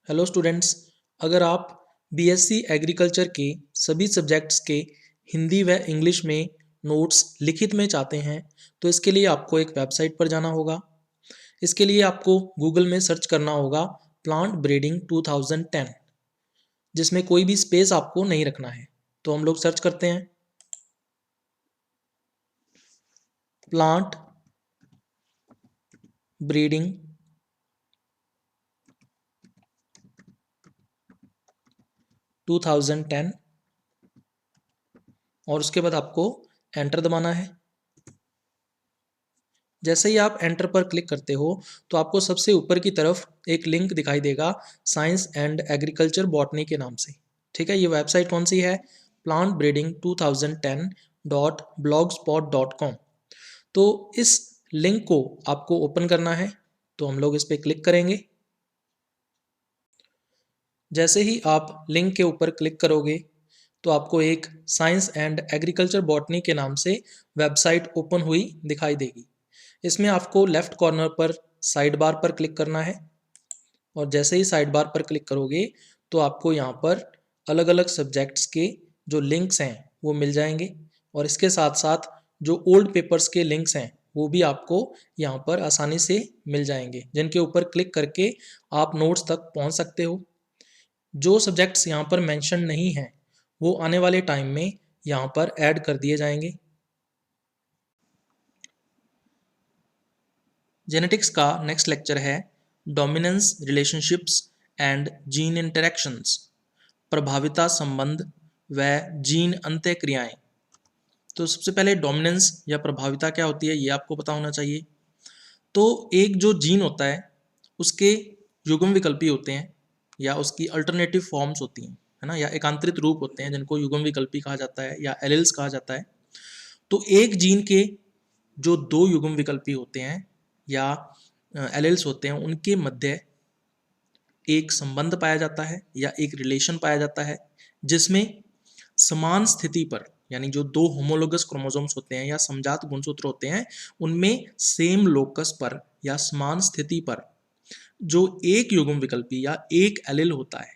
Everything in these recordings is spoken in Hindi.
Hello students. अगर आप बीएससी एग्रीकल्चर के सभी सब्जेक्ट्स के हिंदी व इंग्लिश में नोट्स लिखित में चाहते हैं तो इसके लिए आपको एक वेबसाइट पर जाना होगा। इसके लिए आपको गूगल में सर्च करना होगा प्लांट ब्रीडिंग 2010, जिसमें कोई भी स्पेस आपको नहीं रखना है। तो हम लोग सर्च करते हैं प्लांट ब्रीडिंग 2010 और उसके बाद आपको एंटर दबाना है। जैसे ही आप एंटर पर क्लिक करते हो तो आपको सबसे ऊपर की तरफ एक लिंक दिखाई देगा साइंस एंड एग्रीकल्चर बॉटनी के नाम से। ठीक है, ये वेबसाइट कौन सी है? Plant breeding 2010.blogspot.com। तो इस लिंक को आपको ओपन करना है, तो हम लोग इस पर क्लिक करेंगे। जैसे ही आप लिंक के ऊपर क्लिक करोगे तो आपको एक साइंस एंड एग्रीकल्चर बॉटनी के नाम से वेबसाइट ओपन हुई दिखाई देगी। इसमें आपको लेफ्ट कॉर्नर पर साइड बार पर क्लिक करना है और जैसे ही साइड बार पर क्लिक करोगे तो आपको यहाँ पर अलग अलग सब्जेक्ट्स के जो लिंक्स हैं वो मिल जाएंगे और इसके साथ साथ जो ओल्ड पेपर्स के लिंक्स हैं वो भी आपको यहाँ पर आसानी से मिल जाएंगे, जिनके ऊपर क्लिक करके आप नोट्स तक पहुँच सकते हो। जो सब्जेक्ट्स यहाँ पर मेंशन नहीं हैं वो आने वाले टाइम में यहाँ पर ऐड कर दिए जाएंगे। जेनेटिक्स का नेक्स्ट लेक्चर है dominance relationships and gene interactions, प्रभाविता संबंध व जीन अंत्यक्रियाएं। तो सबसे पहले डोमिनेंस या प्रभाविता क्या होती है ये आपको पता होना चाहिए। तो एक जो जीन होता है उसके युग्म विकल्पी होते हैं या उसकी अल्टरनेटिव फॉर्म्स होती हैं, है ना, या एकांतरित रूप होते हैं जिनको युग्म विकल्पी कहा जाता है या एलिल्स कहा जाता है। तो एक जीन के जो दो युग्म विकल्पी होते हैं या एलिल्स होते हैं उनके मध्य एक संबंध पाया जाता है या एक रिलेशन पाया जाता है जिसमें समान स्थिति पर, यानी जो दो होमोलोगस क्रोमोसोम्स होते हैं या समजात गुणसूत्र होते हैं उनमें सेम लोकस पर या समान स्थिति पर जो एक युग्म विकल्पी या एक एलिल होता है,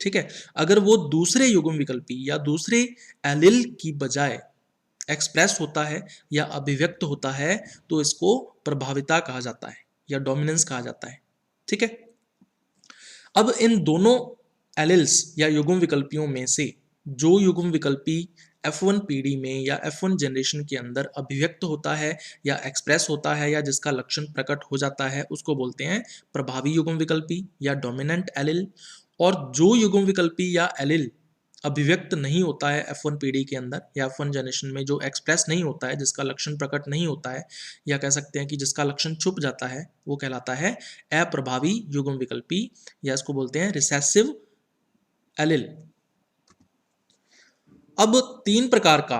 ठीक है, अगर वो दूसरे युग्म विकल्पी या दूसरे एलिल की बजाय एक्सप्रेस होता है या अभिव्यक्त होता है तो इसको प्रभाविता कहा जाता है या डोमिनेंस कहा जाता है। ठीक है, अब इन दोनों एलिल्स या युग्म विकल्पियों में से जो युग्म विकल्पी F1 पीढ़ी में या F1 जनरेशन के अंदर अभिव्यक्त होता है या एक्सप्रेस होता है या जिसका लक्षण प्रकट हो जाता है उसको बोलते हैं प्रभावी युग्म विकल्पी या डोमिनेंट एलिल। और जो युग्म विकल्पी या एलिल अभिव्यक्त नहीं होता है F1 पीढ़ी के अंदर या F1 जनरेशन में, जो एक्सप्रेस नहीं होता है, जिसका लक्षण प्रकट नहीं होता है या कह सकते हैं कि जिसका लक्षण छुप जाता है, वो कहलाता है अप्रभावी युग्म विकल्पी या इसको बोलते हैं रिसेसिव एलिल। अब तीन प्रकार का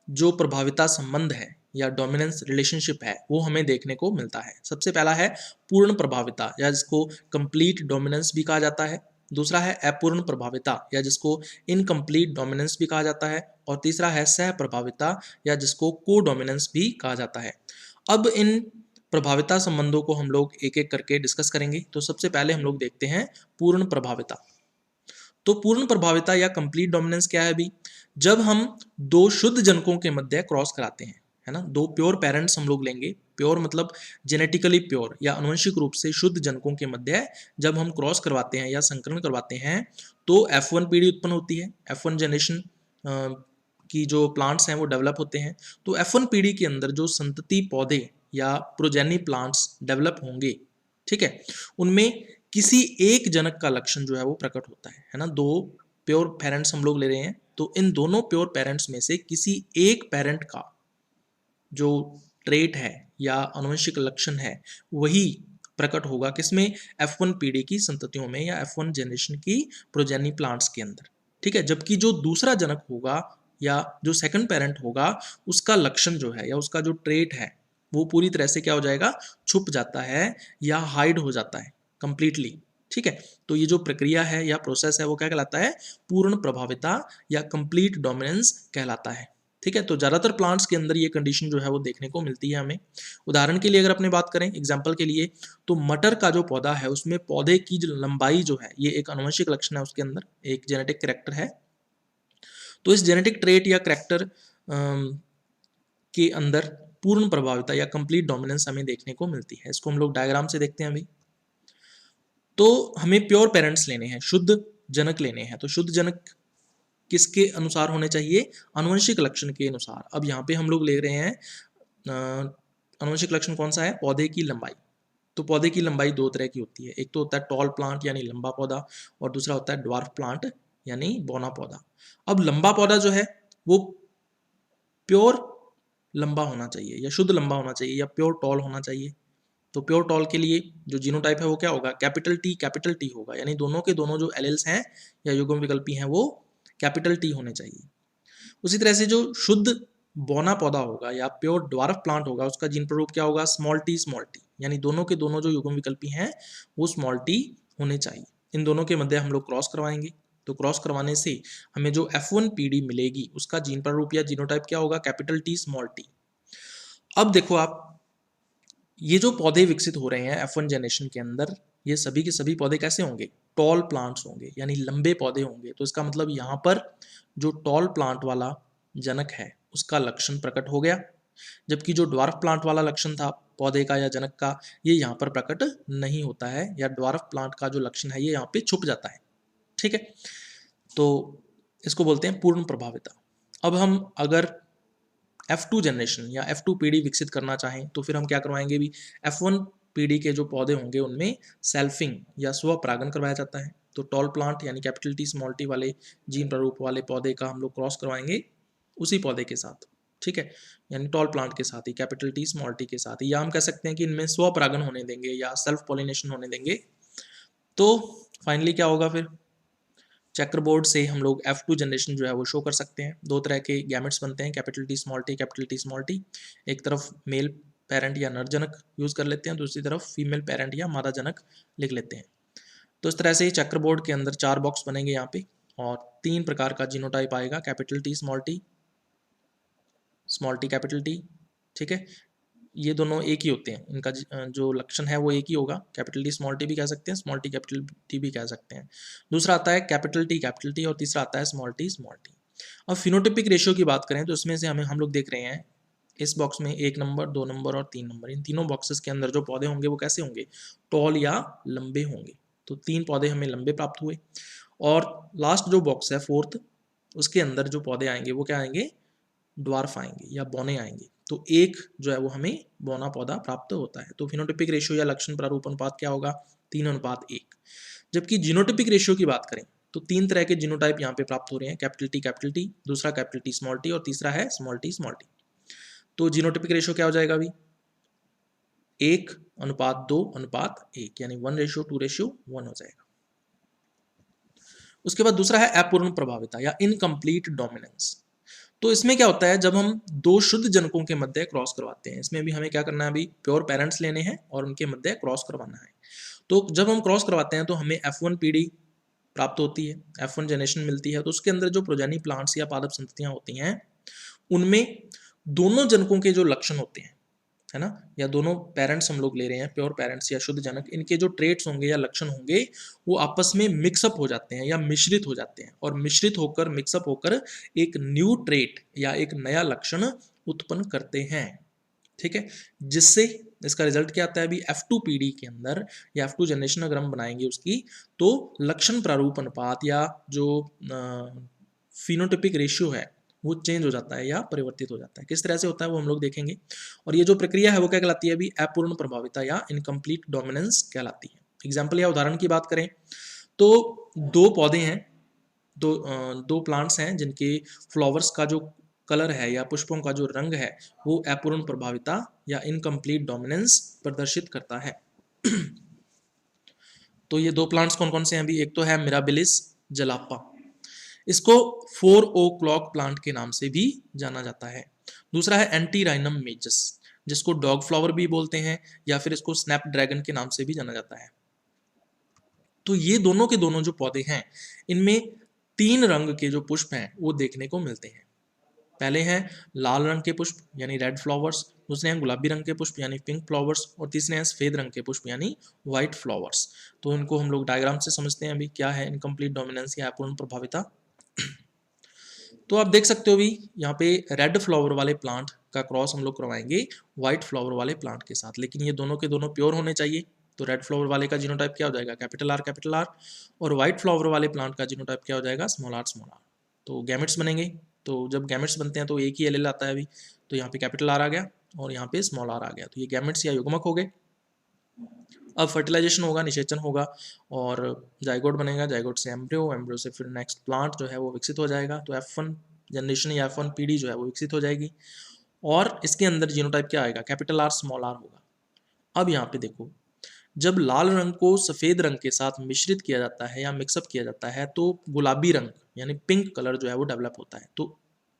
जो प्रभाविता संबंध है या डोमिनेंस रिलेशनशिप है वो हमें देखने को मिलता है। सबसे पहला है पूर्ण प्रभाविता या जिसको कंप्लीट डोमिनेंस भी कहा जाता है। दूसरा है अपूर्ण प्रभाविता या जिसको इनकम्प्लीट डोमिनेंस भी कहा जाता है। और तीसरा है सह प्रभाविता या जिसको को डोमिनेंस भी कहा जाता है। अब इन प्रभाविता संबंधों को हम लोग एक एक करके डिस्कस करेंगे। तो सबसे पहले हम लोग देखते हैं पूर्ण प्रभाविता। तो पूर्ण प्रभाविता या कंप्लीट डोमिनेंस क्या है अभी? जब हम दो शुद्ध जनकों के मध्य क्रॉस कराते हैं, है ना, दो प्योर पेरेंट्स हम लोग लेंगे, प्योर मतलब जेनेटिकली प्योर या आनुवंशिक रूप से शुद्ध जनकों के मध्य जब हम क्रॉस करवाते हैं या संकरण करवाते हैं तो F1 पीढ़ी उत्पन्न होती है। F1 जनरेशन की जो प्लांट्स हैं वो डेवलप होते हैं। तो F1 पीढ़ी के अंदर जो संतति पौधे या प्रोजेनी प्लांट्स डेवलप होंगे, ठीक है, उनमें किसी एक जनक का लक्षण जो है वो प्रकट होता है ना। दो प्योर पेरेंट्स हम लोग ले रहे हैं तो इन दोनों प्योर पेरेंट्स में से किसी एक पेरेंट का जो ट्रेट है या आनुवंशिक लक्षण है वही प्रकट होगा किसमें? F1 पीढ़ी की संततियों में या F1 जनरेशन की प्रोजेनी प्लांट्स के अंदर, ठीक है। जबकि जो दूसरा जनक होगा या जो सेकंड पेरेंट होगा उसका लक्षण जो है या उसका जो ट्रेट है वो पूरी तरह से क्या हो जाएगा? छुप जाता है या हाइड हो जाता है कंप्लीटली, ठीक है। तो ये जो प्रक्रिया है या प्रोसेस है वो क्या कहलाता है? पूर्ण प्रभाविता या कंप्लीट डोमिनेंस कहलाता है, ठीक है, तो ज़्यादातर प्लांट्स के अंदर ये कंडीशन जो है वो देखने को मिलती है हमें। उदाहरण के लिए अगर अपने बात करें एग्जाम्पल के लिए, तो मटर का जो पौधा है उसमें पौधे की जो लंबाई जो है ये एक आनुवंशिक लक्षण है, उसके अंदर एक जेनेटिक कैरेक्टर है। तो इस जेनेटिक ट्रेट या कैरेक्टर के अंदर पूर्ण प्रभाविता या कंप्लीट डोमिनेंस हमें देखने को मिलती है। इसको हम लोग डायग्राम से देखते हैं अभी। तो हमें प्योर पेरेंट्स लेने हैं, शुद्ध जनक लेने हैं। तो शुद्ध जनक किसके अनुसार होने चाहिए? आनुवंशिक लक्षण के अनुसार। अब यहाँ पे हम लोग ले रहे हैं आनुवंशिक लक्षण कौन सा है? पौधे की लंबाई। तो पौधे की लंबाई दो तरह की होती है, एक तो होता है टॉल प्लांट यानी लंबा पौधा, और दूसरा होता है ड्वार्फ प्लांट यानी बौना पौधा। अब लंबा पौधा जो है वो प्योर लंबा होना चाहिए या शुद्ध लंबा होना चाहिए या प्योर टॉल होना चाहिए। तो प्योर टॉल के लिए जो जीनोटाइप है वो क्या होगा? कैपिटल टी होगा, यानी दोनों के दोनों जो एलेल्स हैं या युग्म विकल्पी हैं वो कैपिटल टी होने चाहिए। उसी तरह से जो शुद्ध बौना पौधा होगा या प्योर ड्वार्फ प्लांट होगा उसका जीन प्रारूप क्या होगा? स्मॉल टी, यानी दोनों के दोनों जो युग्म विकल्पी हैं वो स्मॉल टी होने चाहिए। इन दोनों के मध्य हम लोग क्रॉस करवाएंगे, तो क्रॉस करवाने से हमें जो F1PD मिलेगी उसका जीन प्रारूप या जीनोटाइप क्या होगा? Capital T small T. अब देखो आप, ये जो पौधे विकसित हो रहे हैं F1 जनरेशन के अंदर, ये सभी के सभी पौधे कैसे होंगे? टॉल प्लांट्स होंगे, यानी लंबे पौधे होंगे। तो इसका मतलब यहाँ पर जो टॉल प्लांट वाला जनक है उसका लक्षण प्रकट हो गया, जबकि जो ड्वार्फ प्लांट वाला लक्षण था पौधे का या जनक का, ये यहाँ पर प्रकट नहीं होता है, या ड्वार्फ प्लांट का जो लक्षण है ये यहाँ पे छुप जाता है। ठीक है, तो इसको बोलते हैं पूर्ण प्रभाविता। अब हम अगर F2 जनरेशन या F2PD विकसित करना चाहें तो फिर हम क्या करवाएंगे भी? F1PD के जो पौधे होंगे उनमें सेल्फिंग या स्व परागन करवाया जाता है। तो टॉल प्लांट यानी कैपिटल टी स्मॉल टी वाले जीन प्रारूप वाले पौधे का हम लोग क्रॉस करवाएंगे उसी पौधे के साथ। ठीक है, यानी टॉल प्लांट के साथ ही, कैपिटल टी स्मॉल टी के साथ ही, या हम कह सकते हैं कि इनमें स्व परागन होने देंगे या सेल्फ पॉलिनेशन होने देंगे। तो फाइनली क्या होगा फिर? चेकर बोर्ड से हम लोग F2 जनरेशन जो है वो शो कर सकते हैं। दो तरह के गैमेट्स बनते हैं, capital T small T, capital T small T. एक तरफ मेल पेरेंट या नर जनक यूज कर लेते हैं, दूसरी तरफ फीमेल पेरेंट या मादा जनक लिख लेते हैं। तो इस तरह से चेकर बोर्ड के अंदर 4 बॉक्स बनेंगे यहाँ पे, और 3 प्रकार का जीनोटाइप आएगा, capital T small T capital T. ठीक है, ये दोनों एक ही होते हैं, इनका जो लक्षण है वो एक ही होगा। कैपिटल टी स्मॉल टी भी कह सकते हैं, स्मॉल टी कैपिटल टी भी कह सकते हैं। दूसरा आता है कैपिटल टी, और तीसरा आता है स्मॉल टी। अब फिनोटिपिक रेशियो की बात करें तो इसमें से हम लोग देख रहे हैं इस बॉक्स में 1 नंबर, 2 नंबर और 3 नंबर, इन तीनों बॉक्सेस के अंदर जो पौधे होंगे वो कैसे होंगे? टॉल या लंबे होंगे। तो 3 पौधे हमें लंबे प्राप्त हुए, और लास्ट जो बॉक्स है 4th, उसके अंदर जो पौधे आएंगे वो क्या आएंगे? ड्वार्फ आएंगे या बौने आएंगे। तो एक जो है वो हमें बौना पौधा प्राप्त होता है। तो फिनोटिपिक रेशियो या लक्षण प्रारूप अनुपात क्या होगा? 3:1। जबकि जीनोटिपिक रेशियो की बात करें तो 3 तरह के जीनोटाइप यहाँ पे प्राप्त हो रहे हैं, कैपिटल टी, दूसरा कैपिटल टी स्मॉल टी, और तीसरा है स्मॉल टी। तो जीनोटिपिक रेशियो क्या हो जाएगा अभी? 1:2:1, यानी 1:2:1 हो जाएगा। उसके बाद दूसरा है अपूर्ण प्रभाविता या इनकम्प्लीट डोमिनेंस। तो इसमें क्या होता है, जब हम दो शुद्ध जनकों के मध्य क्रॉस करवाते हैं, इसमें भी हमें क्या करना है? अभी प्योर पेरेंट्स लेने हैं और उनके मध्य क्रॉस करवाना है। तो जब हम क्रॉस करवाते हैं तो हमें F1PD प्राप्त होती है, F1 जनरेशन मिलती है। तो उसके अंदर जो प्रोजेनी प्लांट्स या पादप संततियां होती हैं उनमें दोनों जनकों के जो लक्षण होते हैं, है ना, या दोनों पेरेंट्स हम लोग ले रहे हैं, प्योर पेरेंट्स या शुद्ध जनक, इनके जो ट्रेट्स होंगे या लक्षण होंगे वो आपस में मिक्सअप हो जाते हैं या मिश्रित हो जाते हैं, और मिश्रित होकर मिक्सअप होकर एक न्यू ट्रेट या एक नया लक्षण उत्पन्न करते हैं। ठीक है, जिससे इसका रिजल्ट क्या आता है? अभी F2PD के अंदर या F2 जनरेशन अगर हम बनाएंगे उसकी, तो लक्षण प्रारूप अनुपात या जो फिनोटिपिक रेशियो है वो चेंज हो जाता है या परिवर्तित हो जाता है। किस तरह से होता है वो हम लोग देखेंगे। और ये जो प्रक्रिया है वो क्या कहलाती है? अभी अपूर्ण प्रभाविता या इनकम्प्लीट डोमिनेंस कहलाती है। एग्जाम्पल या उदाहरण की बात करें तो दो पौधे हैं, दो प्लांट्स हैं जिनके फ्लावर्स का जो कलर है या पुष्पों का जो रंग है वो अपूर्ण प्रभाविता या इनकम्प्लीट डोमिनेंस प्रदर्शित करता है। तो ये दो प्लांट्स कौन कौन से हैं अभी? एक तो है मिराबिलिस जलापा, इसको 4 o'clock प्लांट के नाम से भी जाना जाता है। दूसरा है एंटीराइनम मेजस, जिसको डॉग फ्लावर भी बोलते हैं, या फिर इसको स्नैप ड्रैगन के नाम से भी जाना जाता है। तो ये दोनों के दोनों जो पौधे हैं इनमें 3 रंग के जो पुष्प हैं वो देखने को मिलते हैं। पहले हैं लाल रंग के पुष्प यानी रेड फ्लावर्स, दूसरे हैं गुलाबी रंग के पुष्प यानी पिंक फ्लावर्स, और तीसरे हैं सफेद रंग के पुष्प यानी व्हाइट फ्लावर्स। तो इनको हम लोग डायग्राम से समझते हैं अभी क्या है इनकम्प्लीट डोमिनेंस या अपूर्ण प्रभाविता। तो आप देख सकते हो भी यहाँ पे रेड फ्लावर वाले प्लांट का क्रॉस हम लोग करवाएंगे व्हाइट फ्लावर वाले प्लांट के साथ, लेकिन ये दोनों के दोनों प्योर होने चाहिए। तो रेड फ्लावर वाले का जीनोटाइप क्या हो जाएगा कैपिटल आर, और व्हाइट फ्लावर वाले प्लांट का जीनोटाइप क्या हो जाएगा स्मॉल आर स्मॉल आर। तो गैमेट्स बनेंगे, तो जब गैमेट्स बनते हैं तो एक ही एलील आता है अभी, तो यहाँ पे कैपिटल आर आ गया और यहाँ पे स्मॉल आर आ गया, तो ये गैमेट्स या युग्मक हो गए। अब फर्टिलाइजेशन होगा, निषेचन होगा और जाइगोट बनेगा, जाइगोट से एम्ब्रियो, एम्ब्रियो से फिर नेक्स्ट प्लांट जो है वो विकसित हो जाएगा। तो F1 जनरेशन या F1 पीढ़ी जो है वो विकसित हो जाएगी और इसके अंदर जीनोटाइप क्या आएगा कैपिटल आर स्मॉल आर होगा। अब यहाँ पे देखो, जब लाल रंग को सफ़ेद रंग के साथ मिश्रित किया जाता है या मिक्सअप किया जाता है तो गुलाबी रंग यानी पिंक कलर जो है वो डेवलप होता है। तो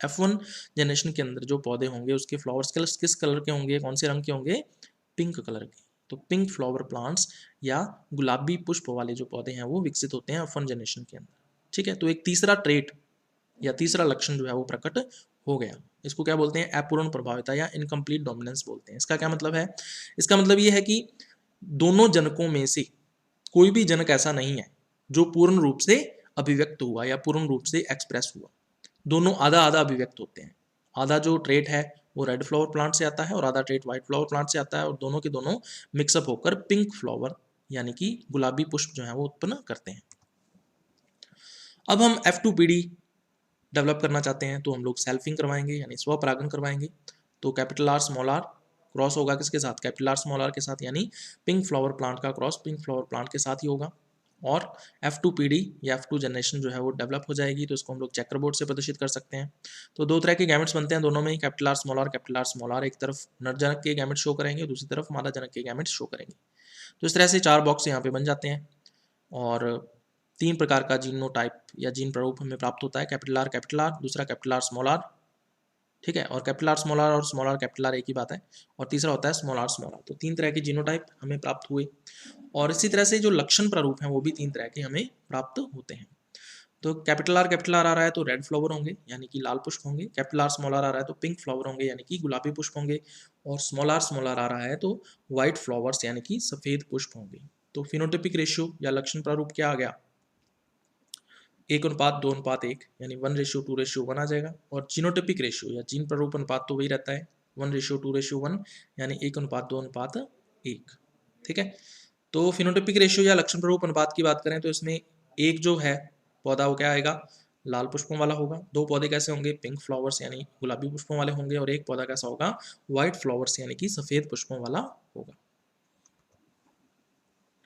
F1 जनरेशन के अंदर जो पौधे होंगे उसके फ्लावर्स किस कलर के होंगे, कौन से रंग के होंगे, पिंक कलर के। तो पिंक फ्लावर प्लांट्स या गुलाबी पुष्प वाले जो पौधे हैं वो विकसित होते हैं F1 जनरेशन के अंदर। ठीक है, तो एक तीसरा ट्रेट या तीसरा लक्षण जो है वो प्रकट हो गया। इसको क्या बोलते हैं अपूर्ण प्रभाविता या इनकम्प्लीट डोमिनेंस बोलते हैं। इसका क्या मतलब है, इसका मतलब ये है कि दोनों जनकों में से कोई भी जनक ऐसा नहीं है जो पूर्ण रूप से अभिव्यक्त हुआ या पूर्ण रूप से एक्सप्रेस हुआ। दोनों आधा आधा अभिव्यक्त होते हैं। आधा जो ट्रेट है वो रेड फ्लावर प्लांट से आता है और आधा ट्रेट व्हाइट फ्लावर प्लांट से आता है, और दोनों के दोनों मिक्सअप होकर पिंक फ्लावर यानी कि गुलाबी पुष्प जो है वो उत्पन्न करते हैं। अब हम F2 पीढ़ी डेवलप करना चाहते हैं तो हम लोग सेल्फिंग करवाएंगे यानी स्वपरागन करवाएंगे। तो capital R small R cross होगा किसके साथ, कैपिटल आर स्मॉल आर के साथ, यानी पिंक फ्लावर प्लांट का क्रॉस पिंक फ्लावर प्लांट के साथ ही होगा और F2 पीढ़ी या F2 जनरेशन जो है वो डेवलप हो जाएगी। तो इसको हम लोग चेकर बोर्ड से प्रदर्शित कर सकते हैं। तो दो तरह के गैमेट्स बनते हैं दोनों में ही, कैपिटल आर स्मॉल आर एक तरफ नर जनक के गैमेट शो करेंगे, दूसरी तरफ मादा जनक के गैमेट शो करेंगे। तो इस तरह से 4 बॉक्स यहाँ पे बन जाते हैं और 3 प्रकार का जीनोटाइप या जीन प्रारूप हमें प्राप्त होता है, कैपिटल आर, दूसरा कैपिटल आर स्मॉल आर, ठीक है, और कैपिटल आर और स्मॉल आर कैपिटल आर एक ही बात है, और तीसरा होता है स्मॉल आर। तो 3 तरह के जीनोटाइप हमें प्राप्त हुए और इसी तरह से जो लक्षण प्रारूप हैं वो भी 3 तरह के हमें प्राप्त होते हैं। तो कैपिटल आर आ रहा है तो रेड फ्लावर होंगे यानी कि लाल पुष्प होंगे, कैपिटल आर स्मॉल आर आ रहा है तो पिंक फ्लावर होंगे यानी कि गुलाबी पुष्प होंगे, और स्मॉल आर आ रहा है तो व्हाइट फ्लावर्स यानी कि सफेद पुष्प होंगे। तो फिनोटिपिक रेशियो या लक्षण प्रारूप क्या आ गया, 1:2:1 यानी 1:2:1 आ जाएगा, और जीनोटिपिक रेशियो या जीन प्रारूप अनुपात तो वही रहता है 1:2:1 यानी 1:2:1। ठीक है, तो फिनोटिपिक रेशियो या लक्षण प्रारूप अनुपात की बात करें तो इसमें एक जो है पौधा वो क्या आएगा, लाल पुष्पों वाला होगा। 2 पौधे कैसे होंगे, पिंक फ्लावर्स यानी गुलाबी पुष्पों वाले होंगे, और एक पौधा कैसा होगा, व्हाइट फ्लावर्स यानी कि सफेद पुष्पों वाला होगा।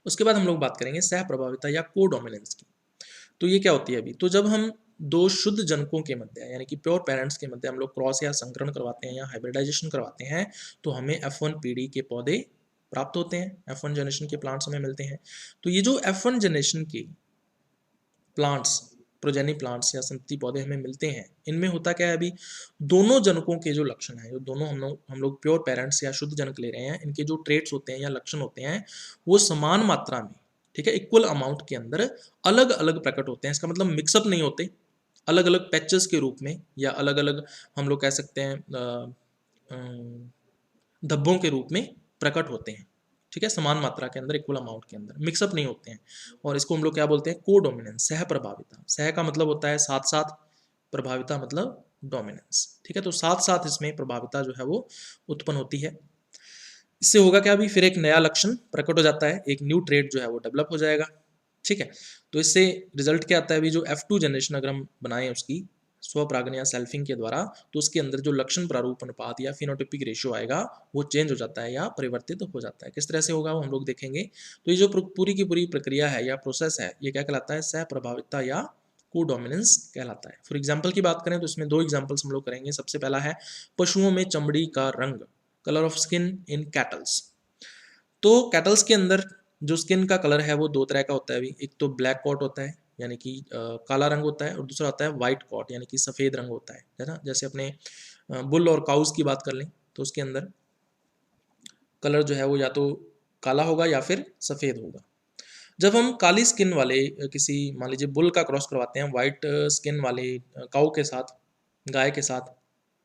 उसके बाद हम लोग बात करेंगे सह प्रभाविता या कोडोमिनेंस की। तो ये क्या होती है अभी, तो जब हम 2 शुद्ध जनकों के मध्य यानी कि प्योर पेरेंट्स के मध्य हम लोग क्रॉस या संकरण करवाते हैं या हाइब्रिडाइजेशन करवाते हैं तो हमें F1 पीढ़ी के पौधे प्राप्त होते हैं, F1 जनरेशन के प्लांट्स हमें मिलते हैं। तो ये जो F1 जनरेशन के प्लांट्स, प्रोजेनी प्लांट्स या संतति पौधे हमें मिलते हैं, इनमें होता क्या है अभी, दोनों जनकों के जो लक्षण हैं, जो दोनों हम लोग प्योर पेरेंट्स या शुद्ध जनक ले रहे हैं, इनके जो ट्रेट्स होते हैं या लक्षण होते हैं वो समान मात्रा में, ठीक है, इक्वल अमाउंट के अंदर अलग अलग प्रकट होते हैं। इसका मतलब मिक्सअप नहीं होते, अलग अलग पैचेस के रूप में या अलग अलग हम लोग कह सकते हैं धब्बों के रूप में प्रकट होते हैं। ठीक है, समान मात्रा के अंदर इक्वल अमाउंट के अंदर मिक्सअप नहीं होते हैं, और इसको हम लोग क्या बोलते हैं, कोडोमिनेंस, सह प्रभाविता। सह का मतलब होता है साथ साथ, प्रभाविता मतलब डोमिनेंस। ठीक है, तो साथ साथ इसमें प्रभाविता जो है वो उत्पन्न होती है। इससे होगा क्या, अभी फिर एक नया लक्षण प्रकट हो जाता है, एक न्यू ट्रेड जो है वो डेवलप हो जाएगा। ठीक है, तो इससे रिजल्ट क्या आता है, अभी जो F2 जनरेशन अगर हम बनाएं उसकी स्वपरागन या सेल्फिंग के द्वारा, तो उसके अंदर जो लक्षण प्रारूप अनुपात या फिनोटिपिक रेशियो आएगा वो चेंज हो जाता है या परिवर्तित हो जाता है। किस तरह से होगा वो हम लोग देखेंगे। तो ये जो पूरी की पूरी प्रक्रिया है या प्रोसेस है, ये क्या कहलाता है, सह प्रभाविता या कोडोमिनेंस कहलाता है। फॉर एग्जाम्पल की बात करें तो इसमें 2 एग्जाम्पल्स हम लोग करेंगे। सबसे पहला है पशुओं में चमड़ी का रंग, colour of skin in kettles. तो कैटल्स के अंदर जो स्किन का कलर है वो 2 तरह का होता है अभी, एक तो ब्लैक कॉट होता है यानी कि काला रंग होता है, और दूसरा होता है वाइट कॉट यानी कि सफ़ेद रंग होता है ना। जैसे अपने बुल और काउस की बात कर लें तो उसके अंदर कलर जो है वो या तो काला होगा या फिर सफ़ेद होगा। जब हम काली स्किन वाले किसी, मान लीजिए बुल का क्रॉस करवाते हैं वाइट स्किन वाले काऊ के साथ, गाय के साथ,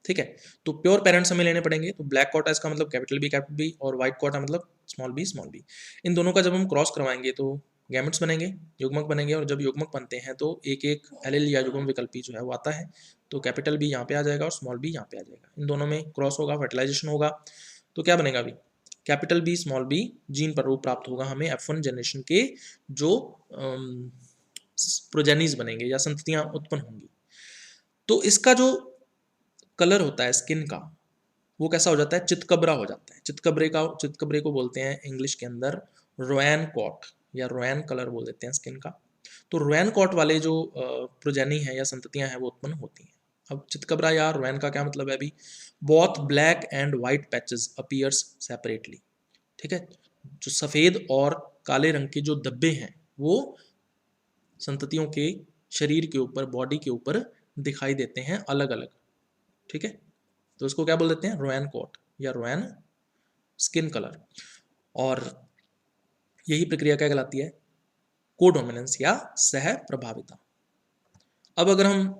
ठीक है। तो प्योर पेरेंट्स हमें लेने पड़ेंगे, तो ब्लैक कॉट इसका मतलब कैपिटल बी और व्हाइट कॉट मतलब स्मॉल बी। इन दोनों का जब हम क्रॉस करवाएंगे तो गैमेट्स बनेंगे, युग्मक बनेंगे, और जब युग्मक बनते हैं तो एक एक एलील या युग्म विकल्पी जो है वो आता है। तो कैपिटल बी यहाँ पे आ जाएगा और स्मॉल बी यहाँ पे आ जाएगा, इन दोनों में क्रॉस होगा, फर्टिलाइजेशन होगा, तो क्या बनेगा अभी capital B small B gene पर रूप प्राप्त होगा हमें F1 जनरेशन के जो प्रोजेनीज बनेंगे या संततियां उत्पन्न होंगी। तो इसका जो कलर होता है स्किन का वो कैसा हो जाता है, चितकबरा हो जाता है। चितकबरे को बोलते हैं इंग्लिश के अंदर रोयन कॉट या रोयन कलर बोल देते हैं स्किन का। तो रोयन कॉट वाले जो प्रोजेनी है या संततियां हैं वो उत्पन्न होती हैं। अब चितकबरा या रोयन का क्या मतलब है अभी, both black and white patches appears separately, ठीक है। जो सफेद और काले रंग के जो धब्बे हैं वो संततियों के शरीर के ऊपर, बॉडी के ऊपर दिखाई देते हैं अलग अलग, ठीक है। तो उसको क्या बोल देते हैं, रोयन कोट या रोयन स्किन कलर। और यही प्रक्रिया क्या कहलाती है, कोडोमिनेंस या सह प्रभाविता। अब अगर हम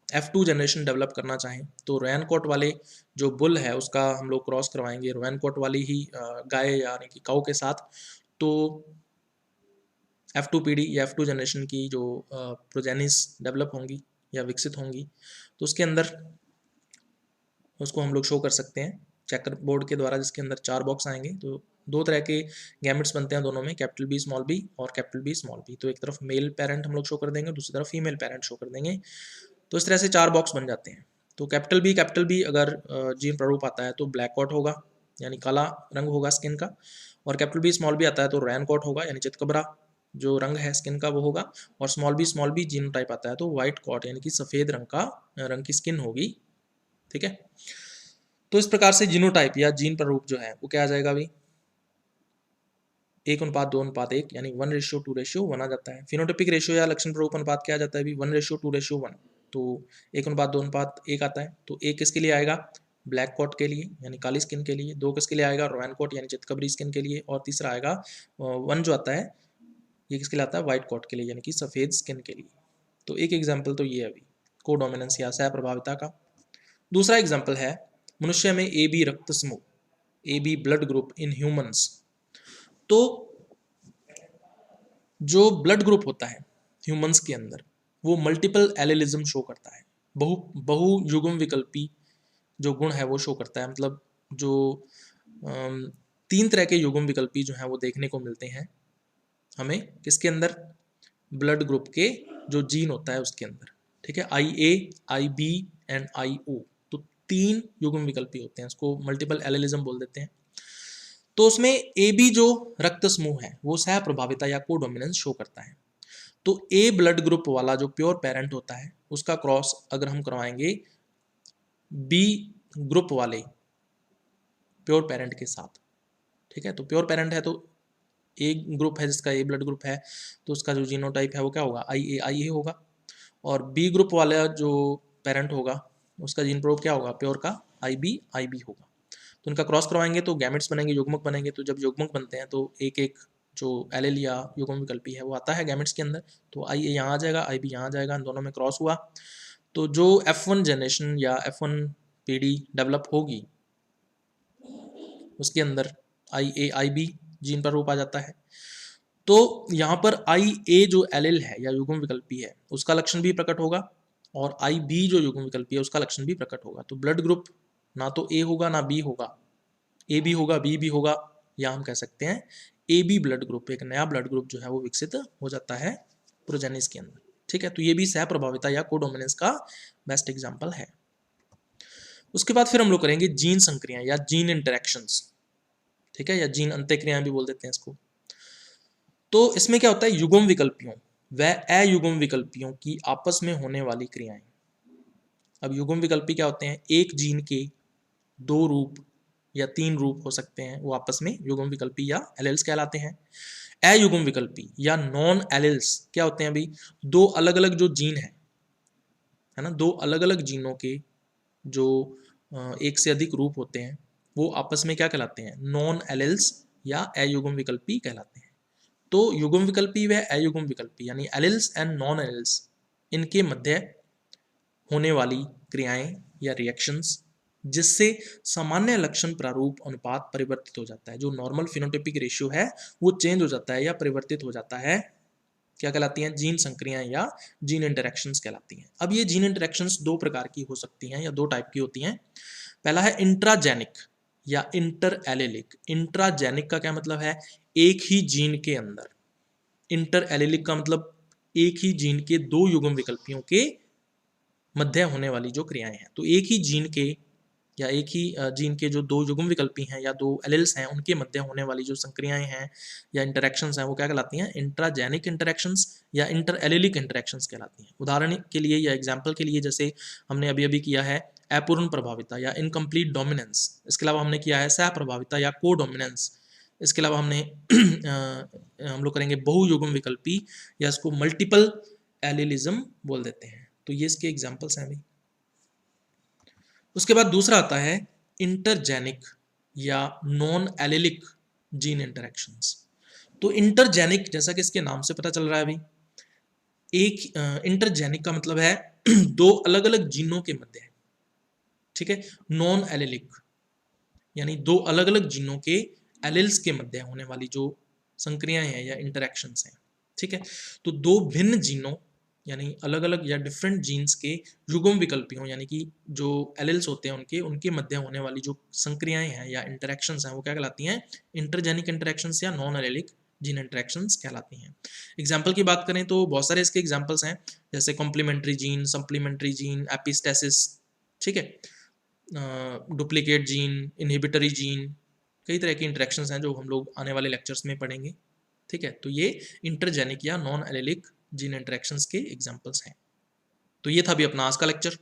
F2 जनरेशन डेवलप करना चाहें तो रोयन कोट वाले जो बुल है उसका हम लोग क्रॉस करवाएंगे रोयन कोट वाली ही गाय यानी कि काऊ के साथ। तो F2 पीढ़ी या F2 जनरेशन की जो प्रोजेनिस डेवलप होंगी या विकसित होंगी तो उसके अंदर उसको हम लोग शो कर सकते हैं चेकर बोर्ड के द्वारा, जिसके अंदर 4 बॉक्स आएंगे। तो दो तरह के गैमेट्स बनते हैं दोनों में, कैपिटल बी स्मॉल बी और कैपिटल बी स्मॉल बी। तो एक तरफ मेल पेरेंट हम लोग शो कर देंगे, दूसरी तरफ फीमेल पेरेंट शो कर देंगे। तो इस तरह से 4 बॉक्स बन जाते हैं। तो कैपिटल बी अगर जीन प्रारूप आता है तो ब्लैक कॉट होगा यानी काला रंग होगा स्किन का, और कैपिटल बी स्मॉल बी आता है तो रैन कॉट होगा यानी चितकबरा जो रंग है स्किन का वो होगा, और स्मॉल बी जीन टाइप आता है तो व्हाइट कॉट यानी कि सफ़ेद रंग की स्किन होगी, ठीक है। तो इस प्रकार से जीनोटाइप या जीन प्रारूप जो है वो क्या आ जाएगा अभी 1:2:1 यानी 1:2:1 आ जाता है। फिनोटाइपिक रेशियो या लक्षण प्रारूप अनुपात क्या आ जाता है अभी 1:2:1, तो 1:2:1 आता है। तो एक किसके लिए आएगा, ब्लैक कॉट के लिए यानी काली स्किन के लिए, 2 किसके लिए आएगा, रोयन कॉट यानी चितकबरी स्किन के लिए, और तीसरा आएगा 1 जो आता है ये किसके लिए आता है, व्हाइट कॉट के लिए यानी कि सफ़ेद स्किन के लिए। तो एक एग्जाम्पल तो ये है अभी कोडोमिनेंस या सह प्रभाविता का। दूसरा एग्जाम्पल है मनुष्य में ए बी रक्त समूह, A B blood group in humans. तो जो ब्लड ग्रुप होता है ह्यूमंस के अंदर वो मल्टीपल एलिलिज्म शो करता है, बहु युग्म विकल्पी जो गुण है वो शो करता है। मतलब जो 3 तरह के युग्म विकल्पी जो हैं वो देखने को मिलते हैं हमें किसके अंदर, ब्लड ग्रुप के जो जीन होता है उसके अंदर, ठीक है। IA, IB एंड IO, तो 3 युग्म विकल्पी होते हैं, इसको मल्टीपल एलिलिज्म बोल देते हैं। तो उसमें AB जो रक्त समूह है वो सह प्रभाविता या कोडोमिनेंस शो करता है। तो A ब्लड ग्रुप वाला जो प्योर पेरेंट होता है उसका क्रॉस अगर हम करवाएंगे B ग्रुप वाले प्योर पेरेंट के साथ, ठीक है। तो प्योर पेरेंट है तो ए ग्रुप है जिसका ए ब्लड ग्रुप है तो उसका जो जीनोटाइप है वो क्या होगा, IA होगा। और बी ग्रुप वाला जो पेरेंट होगा उसका जीन प्रोब क्या होगा, प्योर का IB होगा। तो उनका क्रॉस करवाएंगे तो गैमेट्स बनेंगे, युग्मक बनेंगे। तो जब युग्मक बनते हैं तो एक एक जो एलील या युग्म विकल्पी है वो आता है गैमेट्स के अंदर। तो IA यहाँ आ जाएगा, IB यहाँ आ जाएगा, इन दोनों में क्रॉस हुआ तो जो F1 जनरेशन या F1 पीढ़ी डेवलप होगी उसके अंदर IB जीन पर रूप आ जाता है। तो यहाँ पर IA जो एलील है या युग्म विकल्पी है उसका लक्षण भी प्रकट होगा, और IB जो युग्म विकल्पी है उसका लक्षण भी प्रकट होगा। तो ब्लड ग्रुप ना तो A होगा ना B होगा, A भी होगा B भी होगा, या हम कह सकते हैं AB ब्लड ग्रुप, एक नया ब्लड ग्रुप जो है वो विकसित हो जाता है प्रोजेनिस के अंदर, ठीक है। तो ये भी सह प्रभाविता या कोडोमिनेंस का बेस्ट एग्जाम्पल है। उसके बाद फिर हम लोग करेंगे जीन संक्रियाएं या जीन इंटरेक्शंस, ठीक है, या जीन अंत्यक्रियाएं भी बोल देते हैं इसको। तो इसमें क्या होता है, युग्म विकल्पियों व अयुग्म विकल्पियों की आपस में होने वाली क्रियाएं। अब युग्म विकल्पी क्या होते हैं, एक जीन के 2 रूप या 3 रूप हो सकते हैं, वो आपस में युग्म विकल्पी या एलिल्स कहलाते हैं। अयुग्म विकल्पी या नॉन एलिल्स क्या होते हैं, अभी 2 अलग अलग जो जीन है ना, 2 अलग अलग जीनों के जो एक से अधिक रूप होते हैं वो आपस में क्या कहलाते हैं, नॉन एलिल्स या अयुग्म विकल्पी कहलाते हैं। तो युग्म विकल्पी व अयुग्म विकल्पी यानी एलिल्स एंड नॉन एलिल्स इनके मध्य होने वाली क्रियाएं या रिएक्शंस जिससे सामान्य लक्षण प्रारूप अनुपात परिवर्तित हो जाता है। जो नॉर्मल फिनोटाइपिक रेशियो है वो चेंज हो जाता है या परिवर्तित हो जाता है, क्या कहलाती हैं? जीन संक्रियाएं या जीन इंटरेक्शंस कहलाती हैं। अब ये जीन इंटरेक्शंस दो प्रकार की हो सकती हैं या दो टाइप की होती हैं। पहला है इंट्राजेनिक या इंटर एलेलिक। इंट्राजेनिक का क्या मतलब है? एक ही जीन के अंदर। इंटर एलेलिक का मतलब एक ही जीन के दो युग्म विकल्पियों के मध्य होने वाली जो क्रियाएं हैं। तो एक ही जीन के या एक ही जीन के जो दो युग्म विकल्पी हैं या दो एलिल्स हैं उनके मध्य होने वाली जो संक्रियाएं हैं या इंटरेक्शंस हैं वो क्या कहलाती हैं? इंट्राजेनिक इंटरेक्शंस या इंटर एलिलिक इंटरेक्शंस कहलाती हैं। उदाहरण के लिए या एग्जाम्पल के लिए जैसे हमने अभी अभी किया है अपूर्ण प्रभाविता या इनकम्प्लीट डोमिनेंस, इसके अलावा हमने किया है सहप्रभाविता या को डोमिनेंस, इसके अलावा हमने हम लोग करेंगे बहुयुग्म विकल्पी या इसको मल्टीपल एलिलिज्म बोल देते हैं। तो ये इसके एग्जाम्पल्स हैं भाई। उसके बाद दूसरा आता है इंटरजेनिक या नॉन एलिलिक जीन इंटरेक्शंस। तो इंटरजेनिक जैसा कि इसके नाम से पता चल रहा है अभी, एक इंटरजेनिक का मतलब है दो अलग अलग जीनों के मध्य, ठीक है। नॉन एलिलिक यानी दो अलग अलग जीनों के एलिल्स के मध्य होने वाली जो संक्रियाएं हैं या इंटरेक्शंस हैं, ठीक है। तो दो भिन्न जीनों यानी अलग अलग या डिफरेंट जीन्स के युग्म विकल्पियों यानी कि जो एलिल्स होते हैं उनके मध्य होने वाली जो संक्रियाएं हैं या इंटरेक्शंस हैं वो क्या कहलाती हैं? इंटरजेनिक इंटरेक्शंस या नॉन एलिलिक जीन इंटरेक्शंस कहलाती हैं। एग्जाम्पल की बात करें तो बहुत सारे इसके एग्जाम्पल्स हैं, जैसे complementary gene, supplementary gene, epistasis, ठीक है, डुप्लीकेट जीन, इनहिबिटरी जीन, कई तरह की इंटरेक्शंस हैं जो हम लोग आने वाले लेक्चर्स में पढ़ेंगे, ठीक है। तो ये इंटरजेनिक या नॉन एलिलिक जीन इंटरेक्शंस के एग्जांपल्स हैं। तो ये था भी अपना आज का लेक्चर।